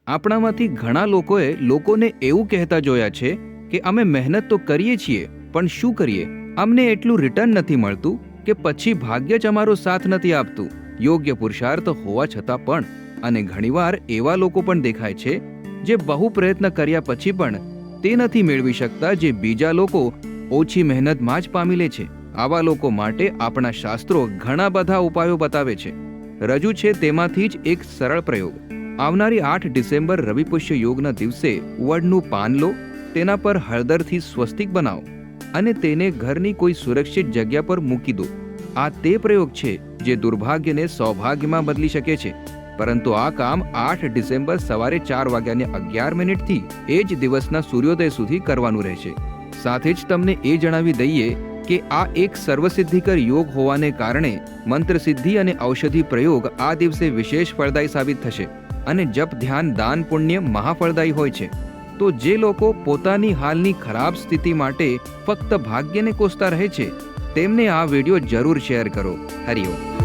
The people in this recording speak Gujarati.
આપણામાંથી ઘણા લોકોએ લોકોને એવું કહેતા જોયા છે કે અમે મહેનત તો કરીએ છીએ, પણ શું કરીએ, અમને એટલું રિટર્ન નથી મળતું કે પછી ભાગ્ય જ અમારો સાથ નથી આપતું, યોગ્ય પુરુષાર્થ હોવા છતાં પણ. અને ઘણીવાર એવા લોકો પણ દેખાય છે જે બહુ પ્રયત્ન કર્યા પછી પણ તે નથી મેળવી શકતા જે બીજા લોકો ઓછી મહેનતમાં જ પામી લે છે. આવા લોકો માટે આપણા શાસ્ત્રો ઘણા બધા ઉપાયો બતાવે છે. રજૂ છે તેમાંથી જ એક સરળ પ્રયોગ. આવનારી 8 ડિસેમ્બર રવિપુષ્ય યોગના દિવસે વડનું પાન લો, તેના પર હળદરથી સ્વસ્તિક બનાવો અને તેને ઘરની કોઈ સુરક્ષિત જગ્યા પર મૂકી દો. આ તે પ્રયોગ છે જે દુર્ભાગ્યને સૌભાગ્યમાં બદલી શકે છે. પરંતુ આ કામ 8 ડિસેમ્બર સવારે 4:11 થી એ જ દિવસના સૂર્યોદય સુધી કરવાનું રહેશે. સાથે જ તમને એ જણાવી દઈએ કે આ એક સર્વસિદ્ધિકર યોગ હોવાને કારણે મંત્રસિદ્ધિ અને ઔષધિ પ્રયોગ આ દિવસે વિશેષ ફળદાયી સાબિત થશે. અને જપ, ધ્યાન, દાન, પુણ્ય મહાફળદાયી હોય છે. તો જે લોકો પોતાની હાલની ખરાબ સ્થિતિ માટે ફક્ત ભાગ્યને કોસતા રહે છે, તેમને આ વિડીયો જરૂર શેર કરો. હરિઓમ.